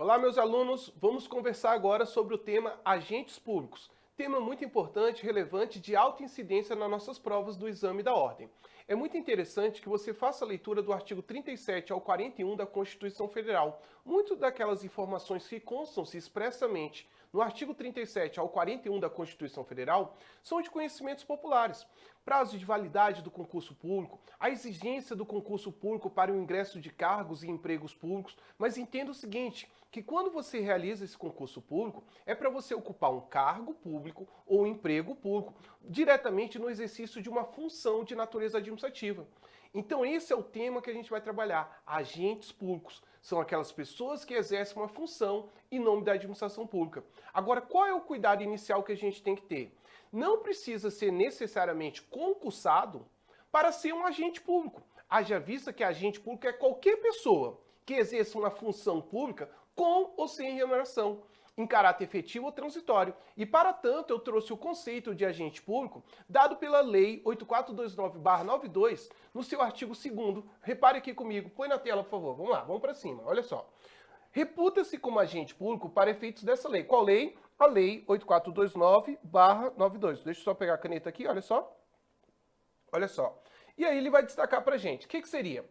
Olá, meus alunos. Vamos conversar agora sobre o tema agentes públicos. Tema muito importante, relevante, de alta incidência nas nossas provas do exame da ordem. É muito interessante que você faça a leitura do artigo 37 ao 41 da Constituição Federal. Muito daquelas informações que constam-se expressamente no artigo 37 ao 41 da Constituição Federal são de conhecimentos populares. Prazo de validade do concurso público, a exigência do concurso público para o ingresso de cargos e empregos públicos, mas entenda o seguinte, que quando você realiza esse concurso público, é para você ocupar um cargo público ou um emprego público, diretamente no exercício de uma função de natureza administrativa. Então esse é o tema que a gente vai trabalhar, agentes públicos. São aquelas pessoas que exercem uma função em nome da administração pública. Agora, qual é o cuidado inicial que a gente tem que ter? Não precisa ser necessariamente concursado para ser um agente público. Haja vista que agente público é qualquer pessoa que exerça uma função pública com ou sem remuneração, em caráter efetivo ou transitório. E, para tanto, eu trouxe o conceito de agente público dado pela Lei 8429/92, no seu artigo 2º. Repare aqui comigo, põe na tela, por favor. Vamos lá, vamos para cima, olha só. Reputa-se como agente público para efeitos dessa lei. Qual lei? A Lei 8429/92. Deixa eu só pegar a caneta aqui, olha só. Olha só. E aí ele vai destacar para a gente. O que seria?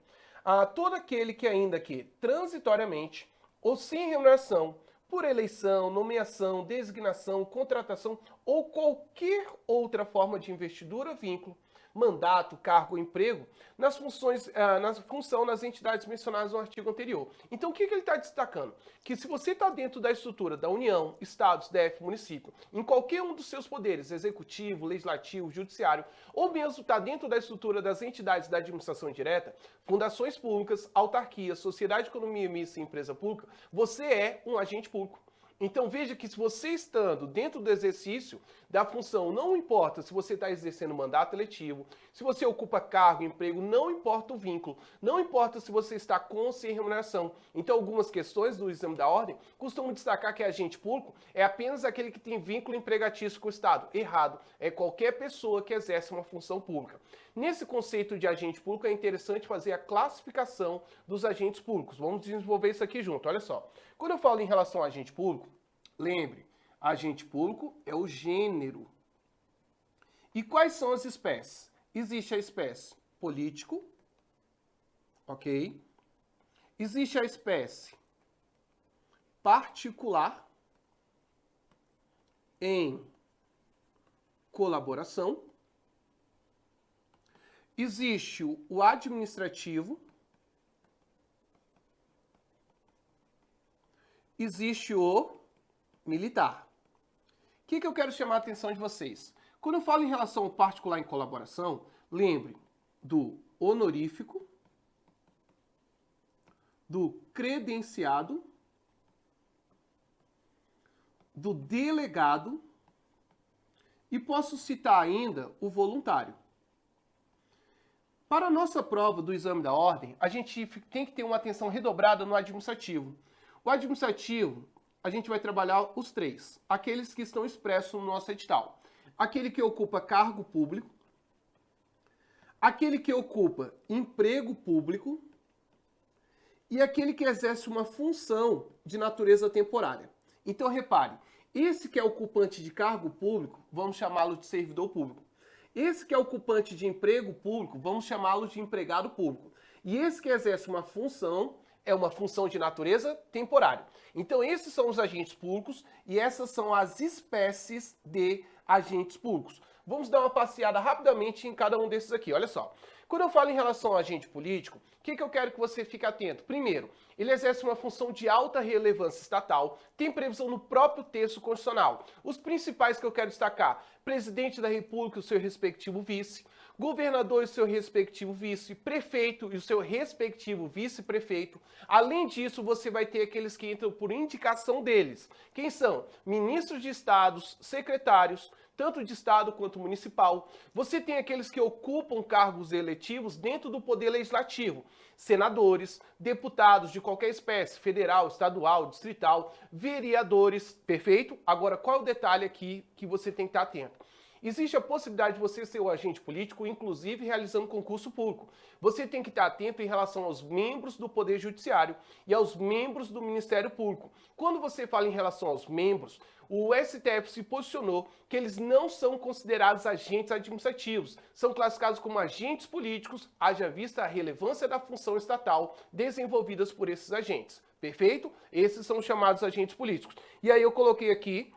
Todo aquele que ainda que transitoriamente ou sem remuneração, por eleição, nomeação, designação, contratação ou qualquer outra forma de investidura, vínculo, mandato, cargo ou emprego, nas função nas entidades mencionadas no artigo anterior. Então, o que ele está destacando? Que se você está dentro da estrutura da União, Estados, DF, município, em qualquer um dos seus poderes, executivo, legislativo, judiciário, ou mesmo está dentro da estrutura das entidades da administração direta, fundações públicas, autarquias, sociedade de economia mista e empresa pública, você é um agente público. Então veja que se você estando dentro do exercício da função, não importa se você está exercendo mandato eletivo, se você ocupa cargo, emprego, não importa o vínculo, não importa se você está com ou sem remuneração. Então algumas questões do exame da ordem costumam destacar que agente público é apenas aquele que tem vínculo empregatício com o Estado. Errado, é qualquer pessoa que exerce uma função pública. Nesse conceito de agente público é interessante fazer a classificação dos agentes públicos. Vamos desenvolver isso aqui junto, olha só. Quando eu falo em relação a agente público, lembre, agente público é o gênero. E quais são as espécies? Existe a espécie político, ok? Existe a espécie particular, em colaboração. Existe o administrativo. Existe o militar. O que eu quero chamar a atenção de vocês? Quando eu falo em relação ao particular em colaboração, lembre do honorífico, do credenciado, do delegado e posso citar ainda o voluntário. Para a nossa prova do exame da ordem, a gente tem que ter uma atenção redobrada no administrativo. O administrativo, a gente vai trabalhar os três, aqueles que estão expressos no nosso edital. Aquele que ocupa cargo público, aquele que ocupa emprego público e aquele que exerce uma função de natureza temporária. Então, repare, esse que é ocupante de cargo público, vamos chamá-lo de servidor público. Esse que é ocupante de emprego público, vamos chamá-lo de empregado público. E esse que exerce uma função, é uma função de natureza temporária. Então, esses são os agentes públicos e essas são as espécies de agentes públicos. Vamos dar uma passeada rapidamente em cada um desses aqui, olha só. Quando eu falo em relação ao agente político, o que eu quero que você fique atento? Primeiro, ele exerce uma função de alta relevância estatal, tem previsão no próprio texto constitucional. Os principais que eu quero destacar: presidente da República e o seu respectivo vice, governador e o seu respectivo vice, prefeito e o seu respectivo vice-prefeito. Além disso, você vai ter aqueles que entram por indicação deles. Quem são? Ministros de estados, secretários, tanto de estado quanto municipal. Você tem aqueles que ocupam cargos eletivos dentro do poder legislativo. Senadores, deputados de qualquer espécie, federal, estadual, distrital, vereadores, perfeito? Agora, qual é o detalhe aqui que você tem que estar atento? Existe a possibilidade de você ser o agente político, inclusive realizando concurso público. Você tem que estar atento em relação aos membros do Poder Judiciário e aos membros do Ministério Público. Quando você fala em relação aos membros, o STF se posicionou que eles não são considerados agentes administrativos, são classificados como agentes políticos, haja vista a relevância da função estatal desenvolvidas por esses agentes. Perfeito? Esses são os chamados agentes políticos. E aí eu coloquei aqui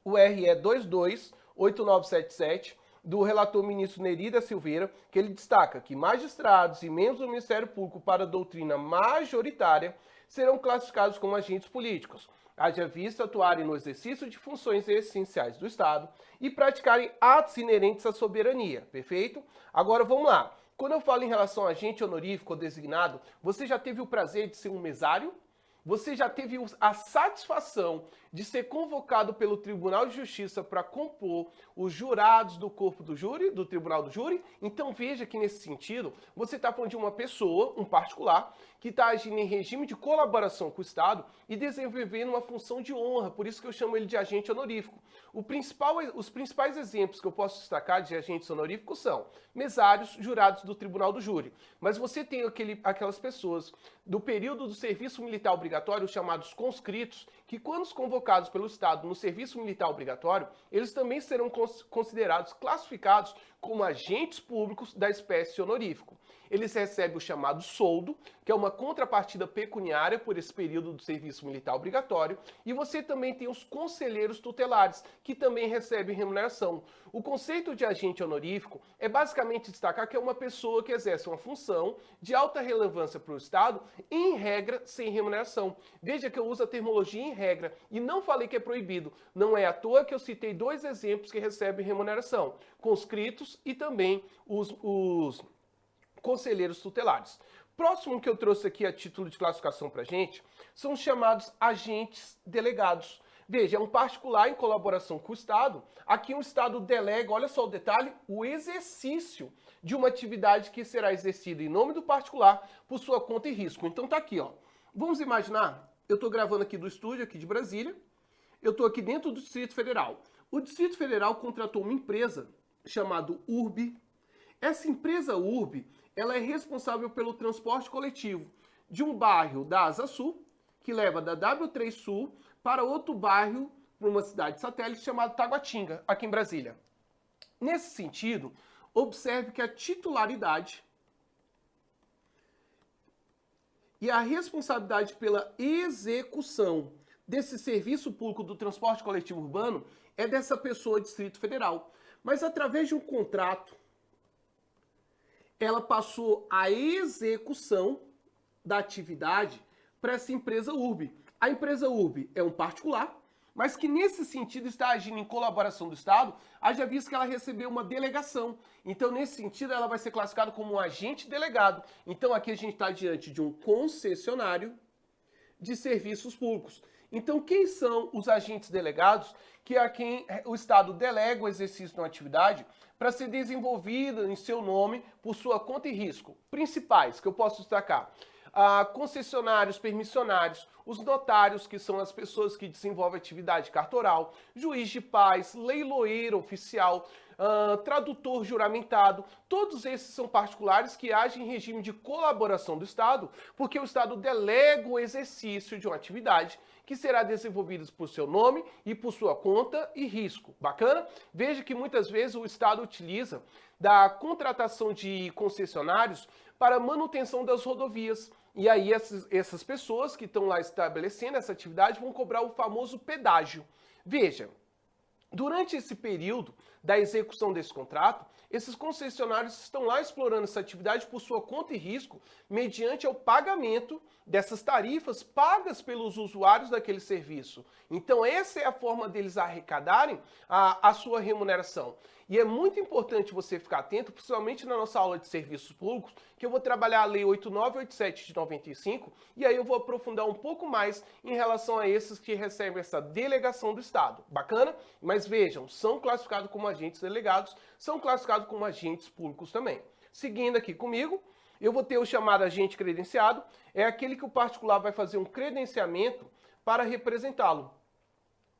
o RE 228977 do relator ministro Neri da Silveira, que ele destaca que magistrados e membros do Ministério Público para a doutrina majoritária serão classificados como agentes políticos, haja vista atuarem no exercício de funções essenciais do Estado e praticarem atos inerentes à soberania. Perfeito? Agora vamos lá. Quando eu falo em relação a agente honorífico ou designado, você já teve o prazer de ser um mesário? Você já teve a satisfação de ser convocado pelo Tribunal de Justiça para compor os jurados do corpo do júri, do Tribunal do Júri? Então veja que nesse sentido, você está falando de uma pessoa, um particular, que está agindo em regime de colaboração com o Estado e desenvolvendo uma função de honra, por isso que eu chamo ele de agente honorífico. Os principais exemplos que eu posso destacar de agentes honoríficos são mesários, jurados do Tribunal do Júri. Mas você tem aquelas pessoas do período do serviço militar obrigatório, chamados conscritos, que quando convocados pelo Estado no serviço militar obrigatório, eles também serão considerados, classificados como agentes públicos da espécie honorífico. Eles recebem o chamado soldo, que é uma contrapartida pecuniária por esse período do serviço militar obrigatório, e você também tem os conselheiros tutelares, que também recebem remuneração. O conceito de agente honorífico é basicamente destacar que é uma pessoa que exerce uma função de alta relevância para o Estado, em regra, sem remuneração. Veja que eu uso a terminologia em regra e não falei que é proibido. Não é à toa que eu citei dois exemplos que recebem remuneração, conscritos e também os conselheiros tutelares. Próximo que eu trouxe aqui a título de classificação para a gente são os chamados agentes delegados. Veja, é um particular em colaboração com o Estado. Aqui o Estado delega, olha só o detalhe, o exercício de uma atividade que será exercida em nome do particular por sua conta e risco. Então tá aqui, ó. Vamos imaginar, eu estou gravando aqui do estúdio, aqui de Brasília, eu estou aqui dentro do Distrito Federal. O Distrito Federal contratou uma empresa chamada URB. Essa empresa URB, ela é responsável pelo transporte coletivo de um bairro da Asa Sul, que leva da W3 Sul para outro bairro, para uma cidade satélite chamada Taguatinga, aqui em Brasília. Nesse sentido, observe que a titularidade e a responsabilidade pela execução desse serviço público do transporte coletivo urbano é dessa pessoa do Distrito Federal. Mas através de um contrato, ela passou a execução da atividade para essa empresa URB. A empresa URB é um particular, mas que nesse sentido está agindo em colaboração do Estado, haja visto que ela recebeu uma delegação. Então, nesse sentido, ela vai ser classificada como um agente delegado. Então, aqui a gente está diante de um concessionário de serviços públicos. Então, quem são os agentes delegados? Que é a quem o Estado delega o exercício de uma atividade para ser desenvolvida em seu nome por sua conta e risco. Principais que eu posso destacar: concessionários, permissionários, os notários, que são as pessoas que desenvolvem atividade cartoral, juiz de paz, leiloeiro oficial, tradutor juramentado. Todos esses são particulares que agem em regime de colaboração do Estado, porque o Estado delega o exercício de uma atividade que será desenvolvida por seu nome e por sua conta e risco. Bacana? Veja que muitas vezes o Estado utiliza da contratação de concessionários para manutenção das rodovias. E aí essas pessoas que estão lá estabelecendo essa atividade vão cobrar o famoso pedágio. Veja, durante esse período da execução desse contrato, esses concessionários estão lá explorando essa atividade por sua conta e risco, mediante o pagamento dessas tarifas pagas pelos usuários daquele serviço. Então essa é a forma deles arrecadarem a sua remuneração. E é muito importante você ficar atento, principalmente na nossa aula de serviços públicos, que eu vou trabalhar a Lei 8987 de 95, e aí eu vou aprofundar um pouco mais em relação a esses que recebem essa delegação do Estado. Bacana? Mas vejam, são classificados como agentes delegados, são classificados como agentes públicos também. Seguindo aqui comigo, eu vou ter o chamado agente credenciado, é aquele que o particular vai fazer um credenciamento para representá-lo.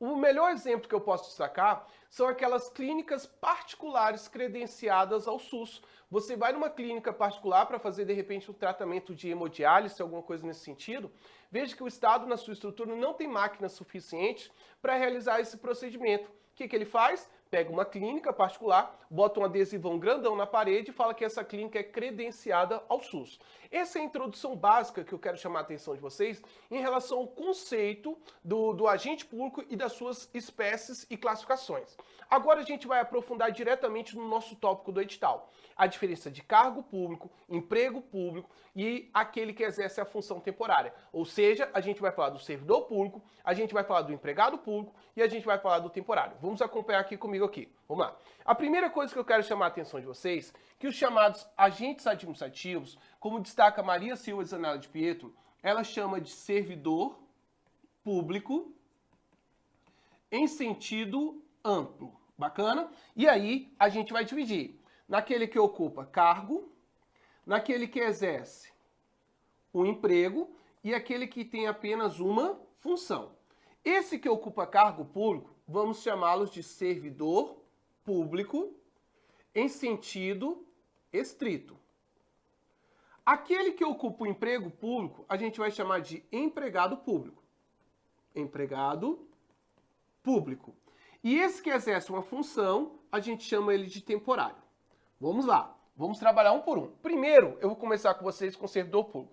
O melhor exemplo que eu posso destacar são aquelas clínicas particulares credenciadas ao SUS. Você vai numa clínica particular para fazer, de repente, um tratamento de hemodiálise, alguma coisa nesse sentido. Veja que o Estado, na sua estrutura, não tem máquinas suficientes para realizar esse procedimento. O que ele faz? Pega uma clínica particular, bota um adesivão grandão na parede e fala que essa clínica é credenciada ao SUS. Essa é a introdução básica que eu quero chamar a atenção de vocês em relação ao conceito do agente público e das suas espécies e classificações. Agora a gente vai aprofundar diretamente no nosso tópico do edital. A diferença de cargo público, emprego público e aquele que exerce a função temporária. Ou seja, a gente vai falar do servidor público, a gente vai falar do empregado público e a gente vai falar do temporário. Vamos acompanhar aqui comigo aqui. Vamos lá. A primeira coisa que eu quero chamar a atenção de vocês, que os chamados agentes administrativos, como destaca Maria Silva Zanella de Pietro, ela chama de servidor público em sentido amplo. Bacana? E aí a gente vai dividir naquele que ocupa cargo, naquele que exerce um emprego e aquele que tem apenas uma função. Esse que ocupa cargo público, vamos chamá-los de servidor público em sentido estrito. Aquele que ocupa o emprego público, a gente vai chamar de empregado público. Empregado público. E esse que exerce uma função, a gente chama ele de temporário. Vamos lá, vamos trabalhar um por um. Primeiro, eu vou começar com vocês com o servidor público.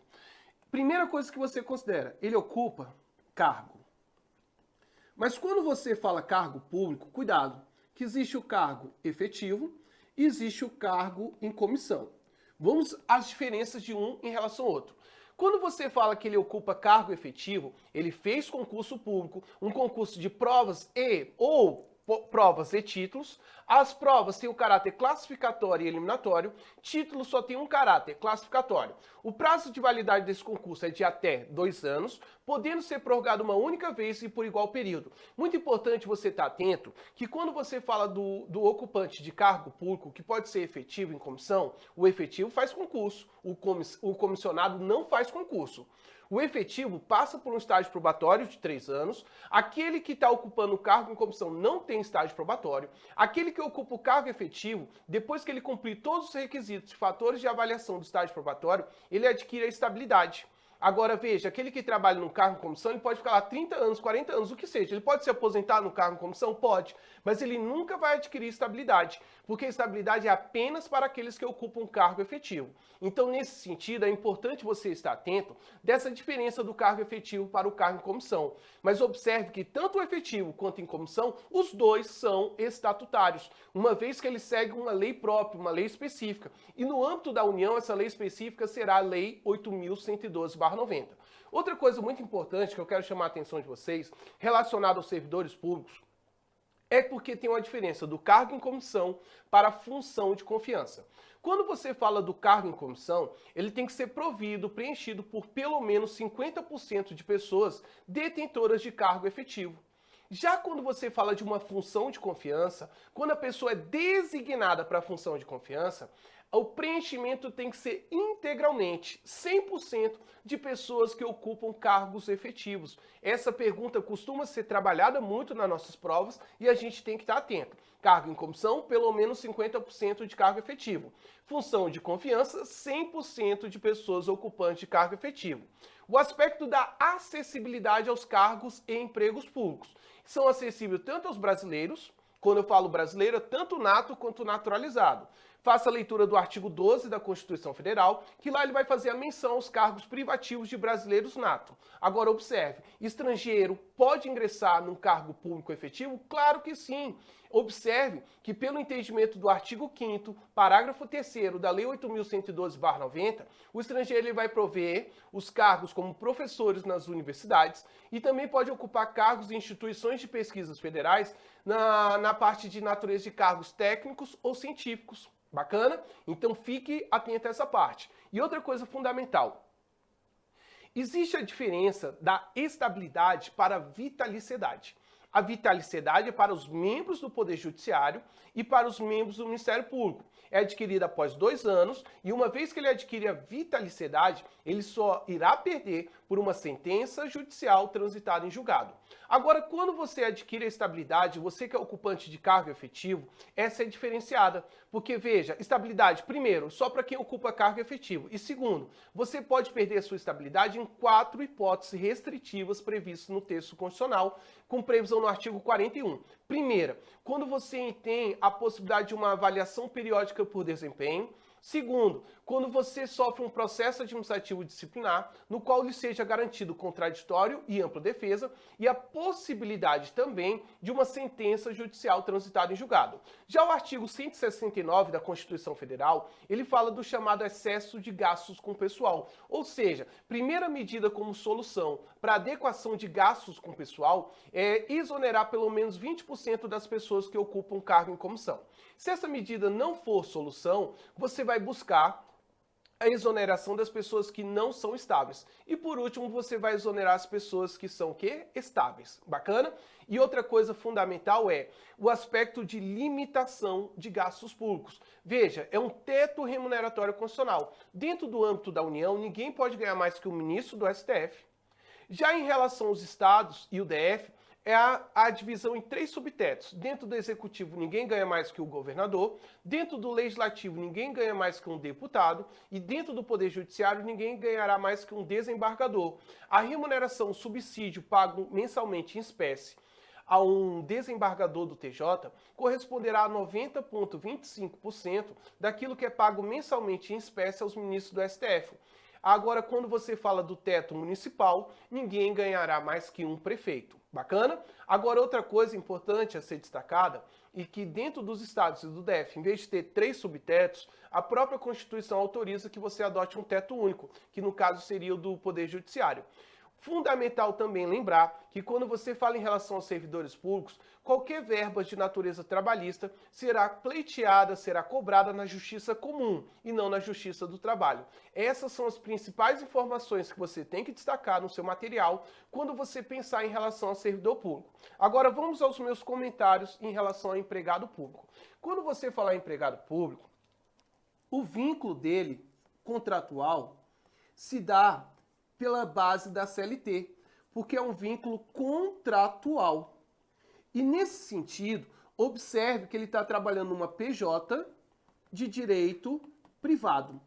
Primeira coisa que você considera, ele ocupa cargo. Mas quando você fala cargo público, cuidado, que existe o cargo efetivo e existe o cargo em comissão. Vamos às diferenças de um em relação ao outro. Quando você fala que ele ocupa cargo efetivo, ele fez concurso público, um concurso de provas ou provas e títulos. As provas têm o caráter classificatório e eliminatório, título só tem um caráter classificatório. O prazo de validade desse concurso é de até 2 anos, podendo ser prorrogado uma única vez e por igual período. Muito importante você estar atento que quando você fala do ocupante de cargo público, que pode ser efetivo em comissão, o efetivo faz concurso, o comissionado não faz concurso. O efetivo passa por um estágio probatório de 3 anos. Aquele que está ocupando o cargo em comissão não tem estágio probatório. Aquele que ocupa o cargo efetivo, depois que ele cumprir todos os requisitos e fatores de avaliação do estágio probatório, ele adquire a estabilidade. Agora, veja, aquele que trabalha no cargo em comissão, ele pode ficar lá 30 anos, 40 anos, o que seja. Ele pode se aposentar no cargo em comissão? Pode. Mas ele nunca vai adquirir estabilidade, porque a estabilidade é apenas para aqueles que ocupam um cargo efetivo. Então, nesse sentido, é importante você estar atento dessa diferença do cargo efetivo para o cargo em comissão. Mas observe que tanto o efetivo quanto em comissão, os dois são estatutários, uma vez que eles seguem uma lei própria, uma lei específica. E no âmbito da União, essa lei específica será a Lei 8.112/90. Outra coisa muito importante que eu quero chamar a atenção de vocês, relacionada aos servidores públicos, é porque tem uma diferença do cargo em comissão para a função de confiança. Quando você fala do cargo em comissão, ele tem que ser provido, preenchido por pelo menos 50% de pessoas detentoras de cargo efetivo. Já quando você fala de uma função de confiança, quando a pessoa é designada para a função de confiança, o preenchimento tem que ser integralmente, 100% de pessoas que ocupam cargos efetivos. Essa pergunta costuma ser trabalhada muito nas nossas provas e a gente tem que estar atento. Cargo em comissão, pelo menos 50% de cargo efetivo. Função de confiança, 100% de pessoas ocupantes de cargo efetivo. O aspecto da acessibilidade aos cargos e empregos públicos. São acessíveis tanto aos brasileiros, quando eu falo brasileiro, é tanto nato quanto naturalizado. Faça a leitura do artigo 12 da Constituição Federal, que lá ele vai fazer a menção aos cargos privativos de brasileiros nato. Agora observe, estrangeiro pode ingressar num cargo público efetivo? Claro que sim. Observe que pelo entendimento do artigo 5º, parágrafo 3º da Lei 8.112/90, o estrangeiro ele vai prover os cargos como professores nas universidades e também pode ocupar cargos em instituições de pesquisas federais na parte de natureza de cargos técnicos ou científicos. Bacana? Então fique atento a essa parte. E outra coisa fundamental. Existe a diferença da estabilidade para a vitaliciedade. A vitaliciedade é para os membros do Poder Judiciário e para os membros do Ministério Público. É adquirida após 2 anos e uma vez que ele adquire a vitaliciedade, ele só irá perder por uma sentença judicial transitada em julgado. Agora, quando você adquire a estabilidade, você que é ocupante de cargo efetivo, essa é diferenciada. Porque, veja, estabilidade, primeiro, só para quem ocupa cargo efetivo. E segundo, você pode perder a sua estabilidade em 4 hipóteses restritivas previstas no texto constitucional, com previsão no artigo 41. Primeira, quando você tem a possibilidade de uma avaliação periódica por desempenho. Segundo, quando você sofre um processo administrativo disciplinar, no qual lhe seja garantido contraditório e ampla defesa, e a possibilidade também de uma sentença judicial transitada em julgado. Já o artigo 169 da Constituição Federal, ele fala do chamado excesso de gastos com pessoal. Ou seja, primeira medida como solução para adequação de gastos com pessoal é exonerar pelo menos 20% das pessoas que ocupam cargo em comissão. Se essa medida não for solução, você vai buscar a exoneração das pessoas que não são estáveis. E por último, você vai exonerar as pessoas que são o quê? Estáveis. Bacana? E outra coisa fundamental é o aspecto de limitação de gastos públicos. Veja, é um teto remuneratório constitucional. Dentro do âmbito da União, ninguém pode ganhar mais que o ministro do STF. Já em relação aos estados e o DF, é a divisão em 3 subtetos. Dentro do executivo, ninguém ganha mais que o governador. Dentro do legislativo, ninguém ganha mais que um deputado. E dentro do poder judiciário, ninguém ganhará mais que um desembargador. A remuneração, o subsídio pago mensalmente em espécie a um desembargador do TJ corresponderá a 90,25% daquilo que é pago mensalmente em espécie aos ministros do STF. Agora, quando você fala do teto municipal, ninguém ganhará mais que um prefeito. Bacana? Agora, outra coisa importante a ser destacada é que dentro dos estados e do DF, em vez de ter 3 subtetos, a própria Constituição autoriza que você adote um teto único, que no caso seria o do Poder Judiciário. Fundamental também lembrar que quando você fala em relação aos servidores públicos, qualquer verba de natureza trabalhista será pleiteada, será cobrada na justiça comum e não na justiça do trabalho. Essas são as principais informações que você tem que destacar no seu material quando você pensar em relação ao servidor público. Agora vamos aos meus comentários em relação ao empregado público. Quando você falar em empregado público, o vínculo dele contratual se dá pela base da CLT, porque é um vínculo contratual. E nesse sentido, observe que ele está trabalhando numa PJ de direito privado.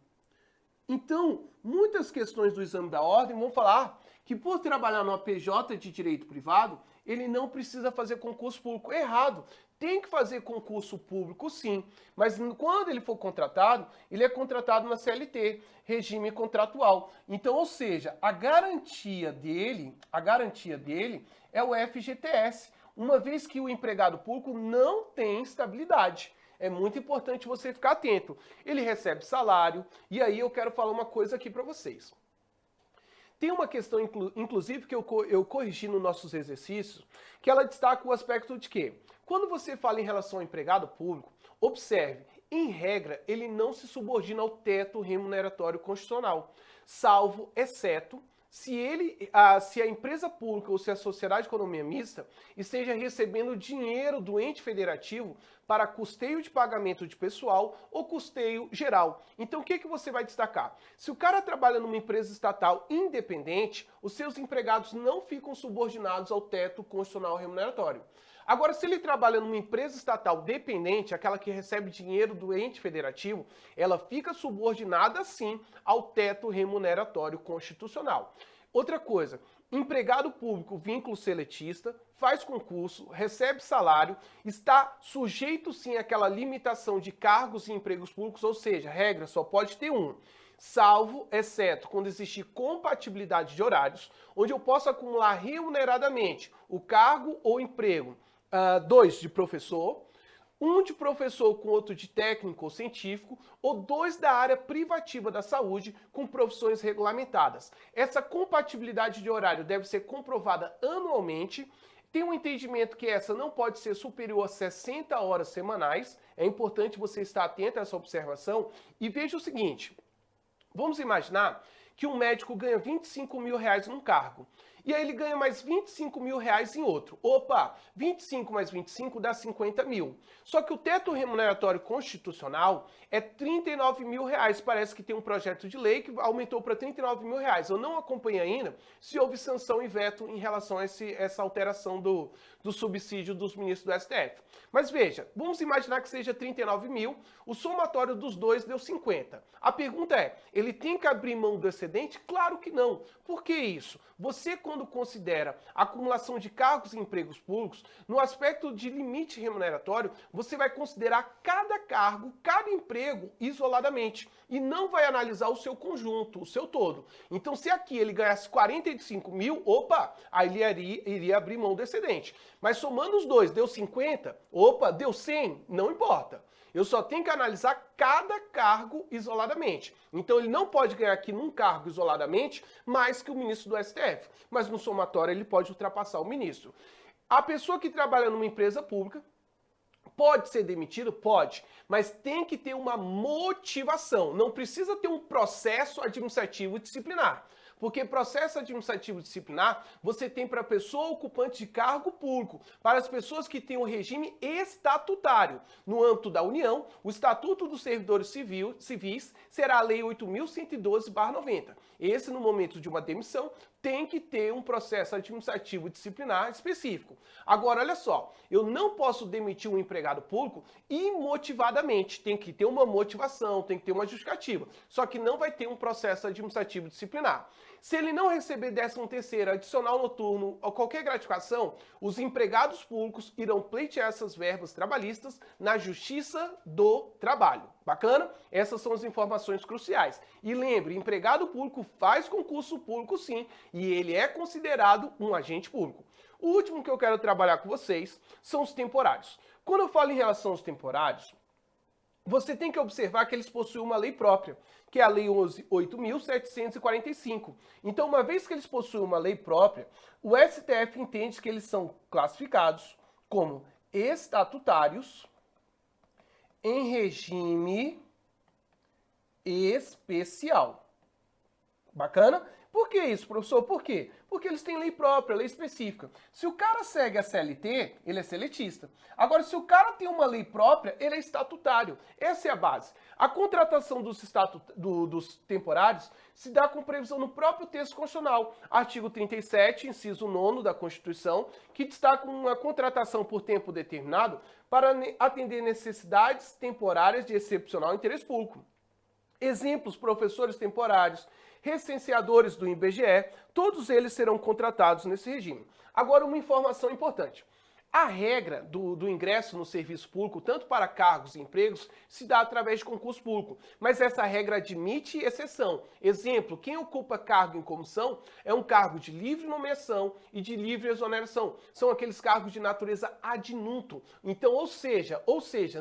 Então, muitas questões do exame da ordem vão falar que por trabalhar numa PJ de direito privado, ele não precisa fazer concurso público. Errado. Tem que fazer concurso público, sim, mas quando ele for contratado, ele é contratado na CLT, regime contratual. Então, ou seja, a garantia dele é o FGTS, uma vez que o empregado público não tem estabilidade. É muito importante você ficar atento. Ele recebe salário, e aí eu quero falar uma coisa aqui para vocês. Tem uma questão, inclusive, que eu corrigi nos nossos exercícios, que ela destaca o aspecto de que, quando você fala em relação ao empregado público, observe, em regra, ele não se subordina ao teto remuneratório constitucional, salvo, exceto, se a empresa pública ou se a sociedade de economia mista esteja recebendo dinheiro do ente federativo para custeio de pagamento de pessoal ou custeio geral. Então o que você vai destacar? Se o cara trabalha numa empresa estatal independente, os seus empregados não ficam subordinados ao teto constitucional remuneratório. Agora, se ele trabalha numa empresa estatal dependente, aquela que recebe dinheiro do ente federativo, ela fica subordinada, sim, ao teto remuneratório constitucional. Outra coisa, empregado público, vínculo seletista, faz concurso, recebe salário, está sujeito, sim, àquela limitação de cargos e empregos públicos, ou seja, regra só pode ter um. Salvo, exceto, quando existir compatibilidade de horários, onde eu posso acumular remuneradamente o cargo ou emprego, 2 de professor, 1 de professor com outro de técnico ou científico, ou 2 da área privativa da saúde com profissões regulamentadas. Essa compatibilidade de horário deve ser comprovada anualmente. Tem um entendimento que essa não pode ser superior a 60 horas semanais. É importante você estar atento a essa observação. E veja o seguinte, vamos imaginar que um médico ganha R$ 25 mil num cargo E aí ele ganha mais 25 mil reais em outro. Opa, 25 mais 25 dá 50 mil. Só que o teto remuneratório constitucional é 39 mil reais. Parece que tem um projeto de lei que aumentou para 39 mil reais. Eu não acompanhei ainda se houve sanção e veto em relação a essa alteração do subsídio dos ministros do STF. Mas veja, vamos imaginar que seja 39 mil, o somatório dos dois deu 50. A pergunta é, ele tem que abrir mão do excedente? Claro que não. Por que isso? Você, quando considera a acumulação de cargos e empregos públicos, no aspecto de limite remuneratório, você vai considerar cada cargo, cada emprego isoladamente e não vai analisar o seu conjunto, o seu todo. Então, se aqui ele ganhasse 45 mil, opa, aí ele iria abrir mão do excedente. Mas somando os dois, deu 50, opa, deu 100, não importa. Eu só tenho que analisar cada cargo isoladamente. Então ele não pode ganhar aqui num cargo isoladamente mais que o ministro do STF. Mas no somatório ele pode ultrapassar o ministro. A pessoa que trabalha numa empresa pública pode ser demitido? Pode. Mas tem que ter uma motivação. Não precisa ter um processo administrativo disciplinar. Porque processo administrativo disciplinar você tem para a pessoa ocupante de cargo público, para as pessoas que têm um regime estatutário. No âmbito da União, o Estatuto dos Servidores Civis será a Lei 8.112/90. Esse, no momento de uma demissão, tem que ter um processo administrativo disciplinar específico. Agora, olha só, eu não posso demitir um empregado público imotivadamente. Tem que ter uma motivação, tem que ter uma justificativa. Só que não vai ter um processo administrativo disciplinar. Se ele não receber 13º, adicional noturno ou qualquer gratificação, os empregados públicos irão pleitear essas verbas trabalhistas na Justiça do Trabalho. Bacana? Essas são as informações cruciais. E lembre, empregado público faz concurso público sim, e ele é considerado um agente público. O último que eu quero trabalhar com vocês são os temporários. Quando eu falo em relação aos temporários, você tem que observar que eles possuem uma lei própria, que é a Lei 8.745. Então, uma vez que eles possuem uma lei própria, o STF entende que eles são classificados como estatutários em regime especial. Bacana? Por que isso, professor? Por quê? Porque eles têm lei própria, lei específica. Se o cara segue a CLT, ele é seletista. Agora, se o cara tem uma lei própria, ele é estatutário. Essa é a base. A contratação dos temporários se dá com previsão no próprio texto constitucional. Artigo 37, inciso 9 da Constituição, que destaca uma contratação por tempo determinado para atender necessidades temporárias de excepcional interesse público. Exemplos, professores temporários, recenseadores do IBGE, todos eles serão contratados nesse regime. Agora, uma informação importante. A regra do ingresso no serviço público, tanto para cargos e empregos, se dá através de concurso público, mas essa regra admite exceção. Exemplo, quem ocupa cargo em comissão é um cargo de livre nomeação e de livre exoneração. São aqueles cargos de natureza ad nutum. Então, ou seja,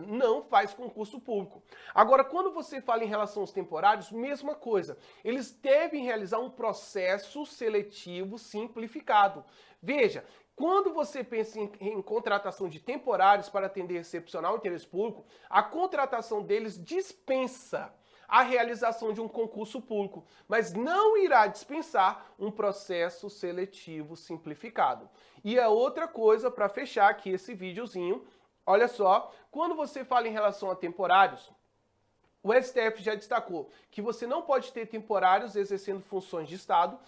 não faz concurso público. Agora, quando você fala em relação aos temporários, mesma coisa. Eles devem realizar um processo seletivo simplificado. Veja, quando você pensa em contratação de temporários para atender excepcional interesse público, a contratação deles dispensa a realização de um concurso público, mas não irá dispensar um processo seletivo simplificado. E a outra coisa, para fechar aqui esse videozinho, olha só, quando você fala em relação a temporários, o STF já destacou que você não pode ter temporários exercendo funções de Estado,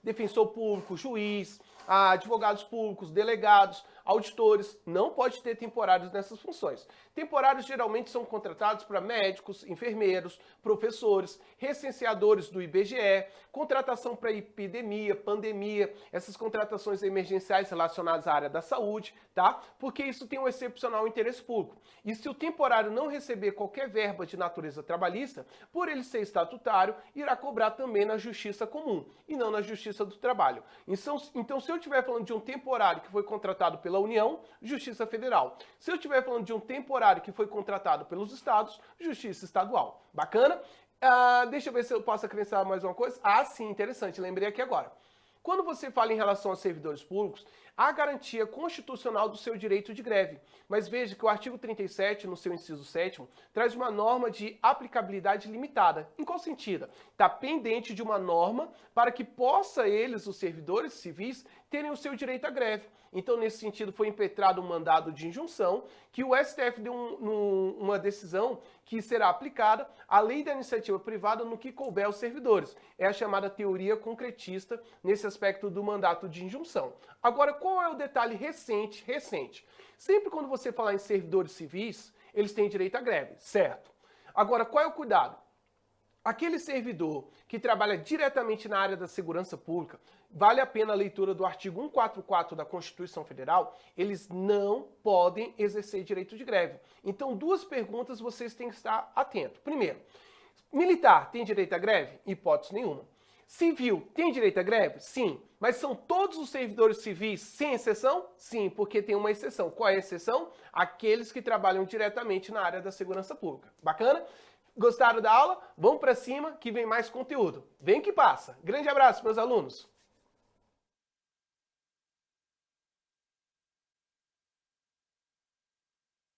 defensor público, juiz, advogados públicos, delegados, auditores, não pode ter temporários nessas funções. Temporários geralmente são contratados para médicos, enfermeiros, professores, recenseadores do IBGE, contratação para epidemia, pandemia, essas contratações emergenciais relacionadas à área da saúde, tá? Porque isso tem um excepcional interesse público. E se o temporário não receber qualquer verba de natureza trabalhista, por ele ser estatutário, irá cobrar também na Justiça Comum e não na Justiça do Trabalho. Então, se eu estiver falando de um temporário que foi contratado pela União, Justiça Federal. Se eu estiver falando de um temporário que foi contratado pelos estados, Justiça Estadual. Bacana? Deixa eu ver se eu posso acrescentar mais uma coisa. Sim, interessante, lembrei aqui agora. Quando você fala em relação aos servidores públicos, há garantia constitucional do seu direito de greve. Mas veja que o artigo 37, no seu inciso 7º, traz uma norma de aplicabilidade limitada. Em qual sentido? Está pendente de uma norma para que possa eles, os servidores civis, terem o seu direito à greve. Então, nesse sentido, foi impetrado um mandado de injunção que o STF deu uma decisão que será aplicada à lei da iniciativa privada no que couber aos servidores. É a chamada teoria concretista nesse aspecto do mandato de injunção. Agora, qual é o detalhe recente? Sempre quando você falar em servidores civis, eles têm direito à greve, certo? Agora, qual é o cuidado? Aquele servidor que trabalha diretamente na área da segurança pública, vale a pena a leitura do artigo 144 da Constituição Federal, eles não podem exercer direito de greve. Então, duas perguntas vocês têm que estar atentos. Primeiro, militar tem direito à greve? Hipótese nenhuma. Civil tem direito à greve? Sim. Mas são todos os servidores civis sem exceção? Sim, porque tem uma exceção. Qual é a exceção? Aqueles que trabalham diretamente na área da segurança pública. Bacana? Gostaram da aula? Vamos para cima que vem mais conteúdo. Vem que passa. Grande abraço, meus alunos.